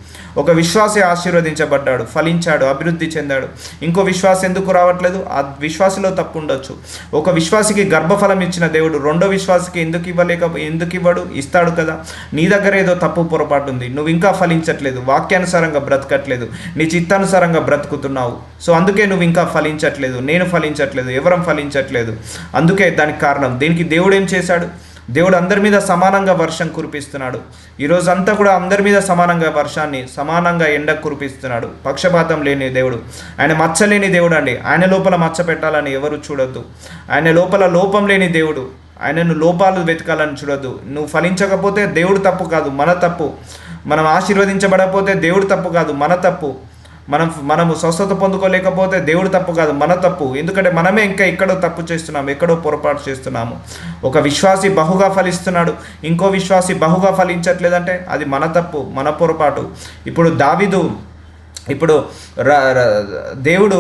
ఒక విశ్వాసి ఆశీర్వదించబడ్డాడు, ఫలించాడు, అభివృద్ధి చెందాడు, ఇంకో విశ్వాసి ఎందుకు రావట్లేదు? ఆ విశ్వాసిలో తప్పు ఉండొచ్చు. ఒక విశ్వాసికి గర్భఫలం ఇచ్చిన దేవుడు రెండో విశ్వాసికి ఎందుకు ఇవ్వడు? ఇస్తాడు కదా. నీ దగ్గర ఏదో తప్పు పొరపాటు ఉంది, నువ్వు ఇంకా ఫలించట్లేదు, వాక్యానుసారంగా బ్రతకట్లేదు, నీ చిత్తానుసారంగా బ్రతుకుతున్నావు. సో అందుకే నువ్వు ఇంకా ఫలించట్లేదు, నేను ఫలించట్లేదు, ఎవరం ఫలించట్లేదు. అందుకే దానికి కారణం. దీనికి దేవుడు ఏం చేశాడు? దేవుడు అందరి మీద సమానంగా వర్షం కురిపిస్తున్నాడు. ఈరోజు అంతా కూడా అందరి మీద సమానంగా వర్షాన్ని, సమానంగా ఎండ కురిపిస్తున్నాడు. పక్షపాతం లేని దేవుడు, ఆయన మచ్చ లేని దేవుడు అండి. ఆయన లోపల మచ్చ పెట్టాలని ఎవరు చూడొద్దు. ఆయన లోపల లోపం లేని దేవుడు, ఆయనను లోపాలు వెతకాలని చూడొద్దు. నువ్వు ఫలించకపోతే దేవుడు తప్పు కాదు, మన తప్పు. మనం ఆశీర్వదించబడకపోతే దేవుడు తప్పు కాదు, మన తప్పు. మనము స్వస్థత పొందుకోలేకపోతే దేవుడు తప్పు కాదు, మన తప్పు. ఎందుకంటే మనమే ఇంకా ఎక్కడో తప్పు చేస్తున్నాము, ఎక్కడో పొరపాటు చేస్తున్నాము. ఒక విశ్వాసి బహుగా ఫలిస్తున్నాడు, ఇంకో విశ్వాసి బహుగా ఫలించట్లేదంటే అది మన తప్పు, మన పొరపాటు. ఇప్పుడు దేవుడు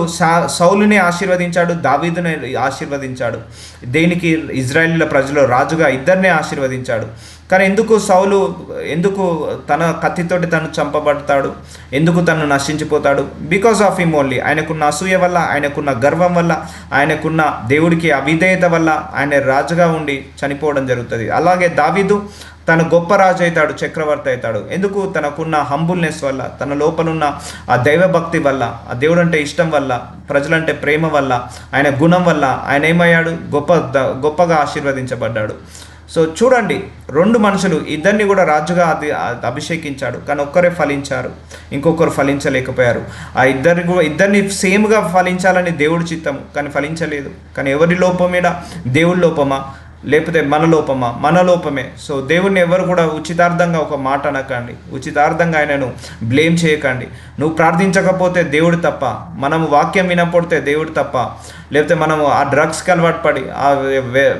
సౌలుని ఆశీర్వదించాడు, దావీదుని ఆశీర్వదించాడు. దేనికి? ఇజ్రాయేలీల ప్రజలు రాజుగా ఇద్దరినే ఆశీర్వదించాడు. కానీ ఎందుకు తన కత్తితోటి తను చంపబడతాడు, ఎందుకు తను నశించిపోతాడు? Because of him only. ఆయనకున్న అసూయ వల్ల, ఆయనకున్న గర్వం వల్ల, ఆయనకున్న దేవుడికి అవిధేయత వల్ల ఆయన రాజుగా ఉండి చనిపోవడం జరుగుతుంది. అలాగే దావీదు తను గొప్ప రాజు అవుతాడు, చక్రవర్తి అవుతాడు. ఎందుకు? తనకున్న హంబుల్నెస్ వల్ల, తన లోపలున్న ఆ దైవభక్తి వల్ల, ఆ దేవుడు అంటే ఇష్టం వల్ల, ప్రజలంటే ప్రేమ వల్ల, ఆయన గుణం వల్ల ఆయన ఏమయ్యాడు? గొప్పగా ఆశీర్వదించబడ్డాడు. సో చూడండి, రెండు మనుషులు, ఇద్దరిని కూడా రాజుగా అభిషేకించాడు, కానీ ఒక్కరే ఫలించారు, ఇంకొకరు ఫలించలేకపోయారు. ఆ ఇద్దరిని సేమ్గా ఫలించాలని దేవుడి చిత్తం, కానీ ఫలించలేదు. కానీ ఎవరి లోపమేడా? దేవుడి లోపమా లేకపోతే మన లోపమా? మన లోపమే. సో దేవుణ్ణి ఎవరు కూడా ఉచితార్థంగా ఒక మాట అనకండి, ఉచితార్థంగా ఆయనను బ్లేమ్ చేయకండి. నువ్వు ప్రార్థించకపోతే దేవుడు తప్ప, మనము వాక్యం వినపడితే దేవుడు తప్ప, లేకపోతే మనము ఆ డ్రగ్స్కి అలవాటు పడి, ఆ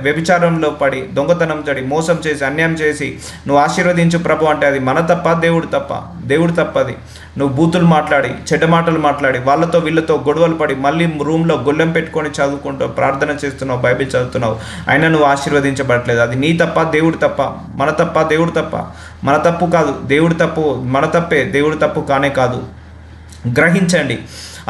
వ్యభిచారంలో పడి, దొంగతనం చడి, మోసం చేసి, అన్యాయం చేసి నువ్వు ఆశీర్వదించు ప్రభు అంటే అది మన తప్ప, దేవుడు తప్ప? దేవుడు తప్పది. నువ్వు బూతులు మాట్లాడి, చెడ్డ మాటలు మాట్లాడి, వాళ్ళతో వీళ్ళతో గొడవలు పడి, మళ్ళీ రూమ్లో గొల్లెం పెట్టుకొని చదువుకుంటావు, ప్రార్థన చేస్తున్నావు, బైబిల్ చదువుతున్నావు, అయినా నువ్వు ఆశీర్వదించబడట్లేదు. అది నీ తప్ప, దేవుడు తప్ప? మన తప్ప, దేవుడు తప్ప? మన తప్పు కాదు, దేవుడు తప్పు. మన తప్పే, దేవుడు తప్పు కానే కాదు. గ్రహించండి.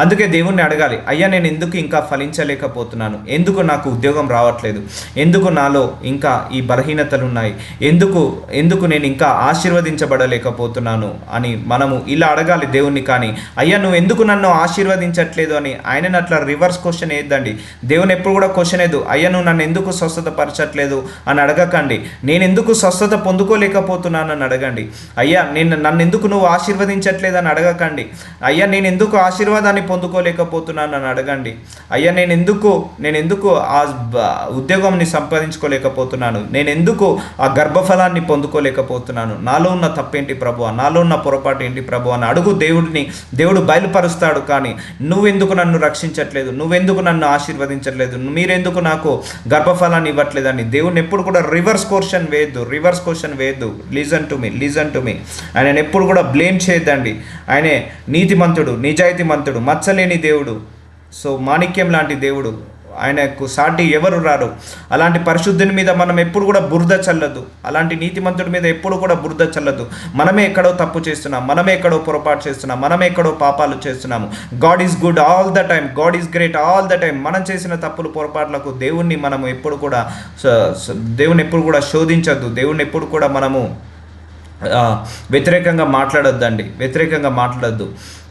అందుకే దేవుణ్ణి అడగాలి, అయ్యా నేను ఎందుకు ఇంకా ఫలించలేకపోతున్నాను? ఎందుకు నాకు ఉద్యోగం రావట్లేదు? ఎందుకు నాలో ఇంకా ఈ బలహీనతలు ఉన్నాయి? ఎందుకు నేను ఇంకా ఆశీర్వదించబడలేకపోతున్నాను అని మనము ఇలా అడగాలి దేవుణ్ణి. కానీ అయ్యా నువ్వు ఎందుకు నన్ను ఆశీర్వదించట్లేదు అని ఆయనను అట్లా రివర్స్ క్వశ్చన్ వేయద్దండి. దేవుని ఎప్పుడు కూడా క్వశ్చన్ వేయద్దు, అయ్యా నువ్వు నన్ను ఎందుకు స్వస్థత పరచట్లేదు అని అడగకండి. నేను ఎందుకు స్వస్థత పొందుకోలేకపోతున్నాను అని అడగండి. అయ్యా నన్ను ఎందుకు నువ్వు ఆశీర్వదించట్లేదు అని అడగకండి. అయ్యా నేను ఎందుకు ఆశీర్వాదాన్ని పొందుకోలేకపోతున్నాను అని అడగండి. అయ్యా నేను ఎందుకు ఆ ఉద్యోగంని సంపాదించుకోలేకపోతున్నాను, నేను ఎందుకు ఆ గర్భఫలాన్ని పొందుకోలేకపోతున్నాను, నాలో ఉన్న తప్పేంటి ప్రభువా, నాలో ఉన్న పొరపాటు ఏంటి ప్రభు అని అడుగు. దేవుడు బయలుపరుస్తాడు. కానీ నువ్వెందుకు నన్ను రక్షించట్లేదు, నువ్వెందుకు నన్ను ఆశీర్వదించట్లేదు, మీరెందుకు నాకు గర్భఫలాన్ని ఇవ్వట్లేదని దేవుని ఎప్పుడు కూడా రివర్స్ క్వశ్చన్ వేయద్దు. Listen to me. ఆయన ఎప్పుడు కూడా బ్లేమ్ చేయొద్దండి. ఆయనే నీతిమంతుడు, నిజాయితీమంతుడు, మచ్చలేని దేవుడు. సో మాణిక్యం లాంటి దేవుడు, ఆయనకు సాటి ఎవరు రారు. అలాంటి పరిశుద్ధుని మీద మనం ఎప్పుడు కూడా బురద చల్లద్దు, అలాంటి నీతిమంతుడి మీద ఎప్పుడు కూడా బురద చల్లద్దు. మనమే ఎక్కడో తప్పు చేస్తున్నాం, మనమే ఎక్కడో పొరపాటు చేస్తున్నాం, మనమే ఎక్కడో పాపాలు చేస్తున్నాము. God is good all the time, God is great all the time. మనం చేసిన తప్పులు, పొరపాట్లకు దేవుణ్ణి మనము ఎప్పుడు కూడా శోధించద్దు. దేవుణ్ణి ఎప్పుడు కూడా మనము వ్యతిరేకంగా మాట్లాడొద్దు.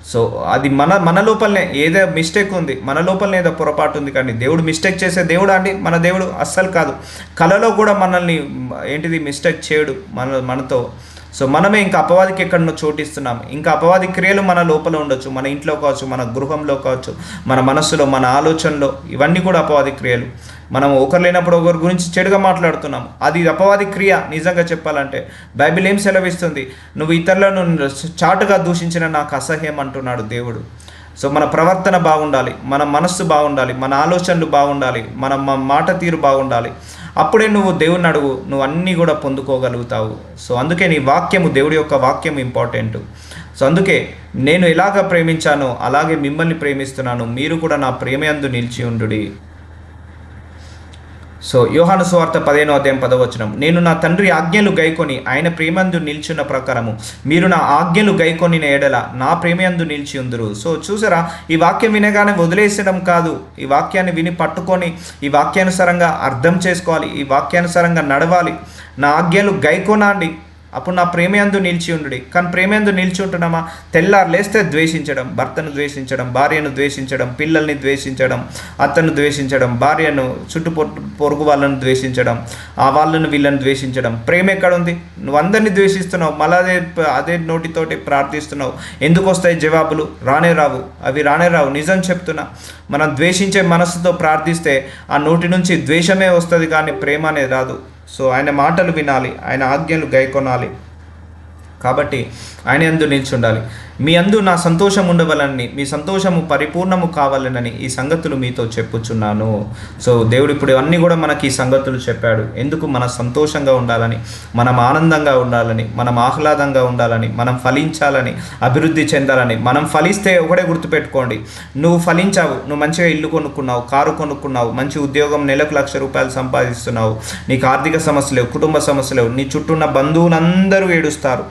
సో అది మన లోపలనే ఏదో మిస్టేక్ ఉంది, మన లోపలనే ఏదో పొరపాటు ఉంది. కానీ దేవుడు మిస్టేక్ చేసే దేవుడా అండి? మన దేవుడు అస్సలు కాదు. కళలో కూడా మనల్ని మిస్టేక్ చేయడు మనతో. సో మనమే ఇంకా అపవాదికి ఎక్కడనో చోటిస్తున్నాం. ఇంకా అపవాది క్రియలు మన లోపల ఉండొచ్చు, మన ఇంట్లో కావచ్చు, మన గృహంలో కావచ్చు, మన మనస్సులో, మన ఆలోచనలో, ఇవన్నీ కూడా అపవాది క్రియలు. మనం ఒకరు లేనప్పుడు ఒకరి గురించి చెడుగా మాట్లాడుతున్నాం. అది అపవాది క్రియ. నిజంగా చెప్పాలంటే బైబిల్ ఏం సెలవిస్తుంది? నువ్వు ఇతరులను చాటుగా దూషించిన నాకు అసహ్యం అంటున్నాడు దేవుడు. సో మన ప్రవర్తన బాగుండాలి, మన మనస్సు బాగుండాలి, మన ఆలోచనలు బాగుండాలి, మన మాట తీరు బాగుండాలి. అప్పుడే నువ్వు దేవుని అడుగు, నువ్వు అన్నీ కూడా పొందుకోగలుగుతావు. సో అందుకే నీ వాక్యము, దేవుడి యొక్క వాక్యం ఇంపార్టెంట్. సో అందుకే నేను ఎలాగ ప్రేమించానో అలాగే మిమ్మల్ని ప్రేమిస్తున్నాను, మీరు కూడా నా ప్రేమయందు నిలిచి ఉండుడి. సో యోహాను సువార్త 15:10 నేను నా తండ్రి ఆజ్ఞలు గైకొని ఆయన ప్రేమందు నిల్చున్న ప్రకారము మీరు నా ఆజ్ఞలు గైకొనిన ఎడల నా ప్రేమయందు నిలిచి ఉందురు. సో చూసారా, ఈ వాక్యం వినగానే వదిలేసడం కాదు, ఈ వాక్యాన్ని విని పట్టుకొని ఈ వాక్యానుసారంగా అర్థం చేసుకోవాలి, ఈ వాక్యానుసారంగా నడవాలి, నా ఆజ్ఞలు గైకొనండి, అప్పుడు నా ప్రేమయందు నిలిచి ఉండు. కానీ ప్రేమయందు నిలిచి ఉంటున్నామా? తెల్లారు లేస్తే ద్వేషించడం, భర్తను ద్వేషించడం, భార్యను ద్వేషించడం, పిల్లల్ని ద్వేషించడం, అత్తను ద్వేషించడం, భార్యను, పొరుగు వాళ్ళను ద్వేషించడం, ఆ వాళ్ళను వీళ్ళని ద్వేషించడం. ప్రేమ ఎక్కడుంది? నువ్వు అందరినీ ద్వేషిస్తున్నావు, మళ్ళీ అదే నోటితోటి ప్రార్థిస్తున్నావు. ఎందుకు వస్తాయి జవాబులు? రానే రావు, అవి రానే రావు. నిజం చెప్తున్నా, మనం ద్వేషించే మనసుతో ప్రార్థిస్తే ఆ నోటి నుంచి ద్వేషమే వస్తుంది, కానీ ప్రేమ అనేది రాదు. సో ఆయన మాటలు వినాలి, ఆయన ఆజ్ఞలు గైకొనాలి. కాబట్టి ఆయన యందు నిలిచి ఉండాలి. మీ అందు నా సంతోషం ఉండవలని, మీ సంతోషము పరిపూర్ణము కావాలనని ఈ సంగతులు మీతో చెప్పుచున్నాను. సో దేవుడు ఇప్పుడు అన్నీ కూడా మనకి ఈ సంగతులు చెప్పాడు. ఎందుకు? మన సంతోషంగా ఉండాలని, మనం ఆనందంగా ఉండాలని, మనం ఆహ్లాదంగా ఉండాలని, మనం ఫలించాలని, అభివృద్ధి చెందాలని. మనం ఫలిస్తే ఒకటే గుర్తుపెట్టుకోండి, నువ్వు ఫలించావు, నువ్వు మంచిగా ఇల్లు కొనుక్కున్నావు, కారు కొనుక్కున్నావు, మంచి ఉద్యోగం, నెలకు ₹1,00,000 సంపాదిస్తున్నావు, నీకు ఆర్థిక సమస్యలు లేవు, కుటుంబ సమస్యలు లేవు, నీ చుట్టూ ఉన్న బంధువులందరూ ఏడుస్తారు,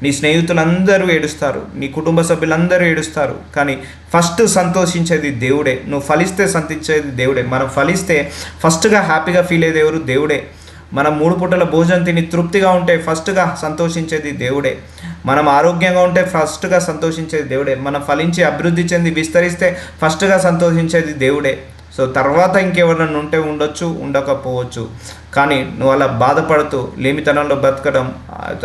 నీ స్నేహితులందరూ ఏడుస్తారు, నీ కుటుంబ సభ్యులందరూ ఏడుస్తారు, కానీ ఫస్ట్ సంతోషించేది దేవుడే. నువ్వు ఫలిస్తే సంతోషించేది దేవుడే. మనం ఫలిస్తే ఫస్ట్గా హ్యాపీగా ఫీల్ అయ్యేది ఎవరు? దేవుడే. మనం 3 పూటల భోజనం తిని తృప్తిగా ఉంటే ఫస్ట్గా సంతోషించేది దేవుడే. మనం ఆరోగ్యంగా ఉంటే ఫస్ట్గా సంతోషించేది దేవుడే. మనం ఫలించి అభివృద్ధి చెంది విస్తరిస్తే ఫస్ట్గా సంతోషించేది దేవుడే. సో తర్వాత ఇంకెవరన్నా ఉంటే ఉండొచ్చు, ఉండకపోవచ్చు, కానీ నువ్వు అలా బాధపడుతూ లేమితనంలో బతకడం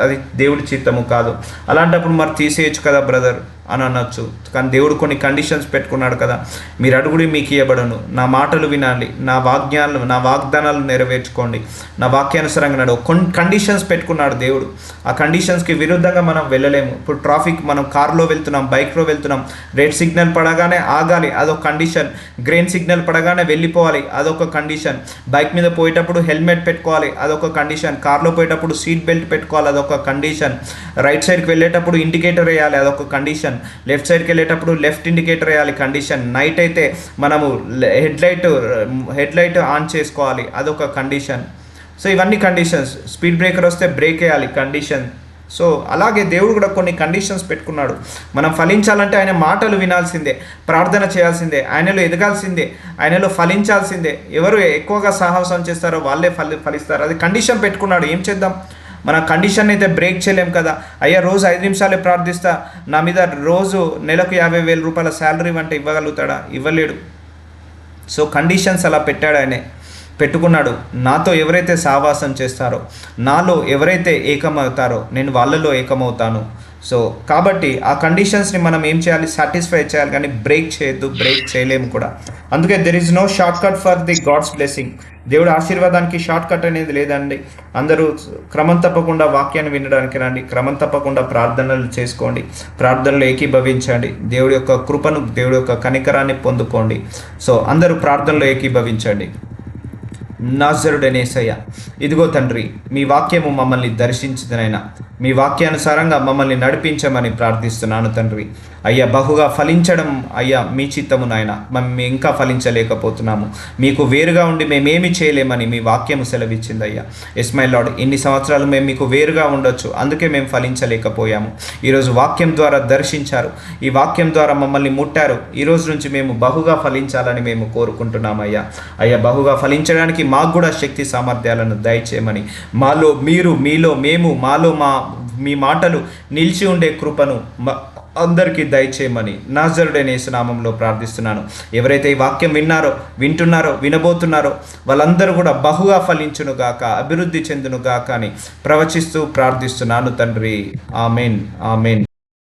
అది దేవుడి చిత్తము కాదు. అలాంటప్పుడు మరి తీసేయచ్చు కదా బ్రదర్ అని అనొచ్చు. కానీ దేవుడు కొన్ని కండిషన్స్ పెట్టుకున్నాడు కదా, మీరు అడుగుడి మీకు ఇవ్వబడును, నా మాటలు వినాలి, నా వాగ్దానాలు నెరవేర్చుకోండి, నా వాక్యానుసారంగా నడు. కొన్ని కండిషన్స్ పెట్టుకున్నాడు దేవుడు. ఆ కండిషన్స్కి విరుద్ధంగా మనం వెళ్ళలేము. ఇప్పుడు ట్రాఫిక్, మనం కార్లో వెళ్తున్నాం, బైక్లో వెళ్తున్నాం, రెడ్ సిగ్నల్ పడగానే ఆగాలి, అదొక కండిషన్. గ్రీన్ సిగ్నల్ పడగానే వెళ్ళిపోవాలి, అదొక కండిషన్. బైక్ మీద పోయేటప్పుడు హెల్మెట్ పెట్టుకోవాలి, అదొక కండిషన్. కార్లో పోయేటప్పుడు సీట్ బెల్ట్ పెట్టుకోవాలి, అదొక కండిషన్. రైట్ సైడ్కి వెళ్ళేటప్పుడు ఇండికేటర్ వేయాలి, అదొక కండిషన్. లెఫ్ట్ సైడ్కి వెళ్ళేటప్పుడు లెఫ్ట్ ఇండికేటర్ వేయాలి, కండిషన్. నైట్ అయితే మనము హెడ్ లైట్ ఆన్ చేసుకోవాలి, అదొక కండిషన్. సో ఇవన్నీ కండిషన్స్. స్పీడ్ బ్రేకర్ వస్తే బ్రేక్ వేయాలి, కండిషన్. సో అలాగే దేవుడు కూడా కొన్ని కండిషన్స్ పెట్టుకున్నాడు. మనం ఫలించాలంటే ఆయన మాటలు వినాల్సిందే, ప్రార్థన చేయాల్సిందే, ఆయనలో ఎదగాల్సిందే, ఆయనలో ఫలించాల్సిందే. ఎవరు ఎక్కువగా సాహసం చేస్తారో వాళ్ళే ఫలిస్తారు. అది కండిషన్ పెట్టుకున్నాడు. ఏం చేద్దాం? మన కండిషన్ అయితే బ్రేక్ చేయలేం కదా. అయ్యా రోజు 5 నిమిషాలే ప్రార్థిస్తా, నా మీద రోజు నెలకు ₹50,000 శాలరీ అంటే ఇవ్వగలుగుతాడా? ఇవ్వలేడు. సో కండిషన్స్ అలా పెట్టాడు, ఆయనే పెట్టుకున్నాడు. నాతో ఎవరైతే సహవాసం చేస్తారో, నాలో ఎవరైతే ఏకమవుతారో నేను వాళ్ళలో ఏకమవుతాను. సో కాబట్టి ఆ కండిషన్స్ని మనం ఏం చేయాలి? సాటిస్ఫై చేయాలి, కానీ బ్రేక్ చేయొద్దు, బ్రేక్ చేయలేము కూడా. అందుకే there is no shortcut for the God's blessing. దేవుడు ఆశీర్వాదానికి షార్ట్ కట్ అనేది లేదండి. అందరూ క్రమం తప్పకుండా వాక్యాన్ని వినడానికి రండి, క్రమం తప్పకుండా ప్రార్థనలు చేసుకోండి, ప్రార్థనలు ఏకీభవించండి, దేవుడి యొక్క కృపను, దేవుడి యొక్క కనికరాన్ని పొందుకోండి. సో అందరూ ప్రార్థనలో ఏకీభవించండి. నాజరుడైన యేసయ్య, ఇదిగో తండ్రి, మీ వాక్యము మమ్మల్ని దర్శించుదనైనా, మీ వాక్యానుసారంగా మమ్మల్ని నడిపించమని ప్రార్థిస్తున్నాను తండ్రి. అయ్యా బహుగా ఫలించడం అయ్యా మీ చిత్తము నాయన. మేము ఇంకా ఫలించలేకపోతున్నాము, మీకు వేరుగా ఉండి మేమేమి చేయలేమని మీ వాక్యము సెలవిచ్చింది అయ్యా. ఎస్ మై లార్డ్, ఇన్ని సంవత్సరాలు మేము మీకు వేరుగా ఉండొచ్చు, అందుకే మేము ఫలించలేకపోయాము. ఈరోజు వాక్యం ద్వారా దర్శించారు, ఈ వాక్యం ద్వారా మమ్మల్ని ముట్టారు. ఈరోజు నుంచి మేము బహుగా ఫలించాలని మేము కోరుకుంటున్నామయ్యా. అయ్యా బహుగా ఫలించడానికి మాకు కూడా శక్తి సామర్థ్యాలను దయచేయమని, మాలో మీరు, మీలో మేము, మాలో మీ మాటలు నిలిచి ఉండే కృపను అందరికీ దయచేయమని నాజరుడైన యేసు నామములో ప్రార్థిస్తున్నాను. ఎవరైతే ఈ వాక్యం వింటున్నారో, వినబోతున్నారో వాళ్ళందరూ కూడా బహుగా ఫలించును గాక, అభివృద్ధి చెందును గాక అని ప్రవచిస్తూ ప్రార్థిస్తున్నాను తండ్రి. Amen, amen.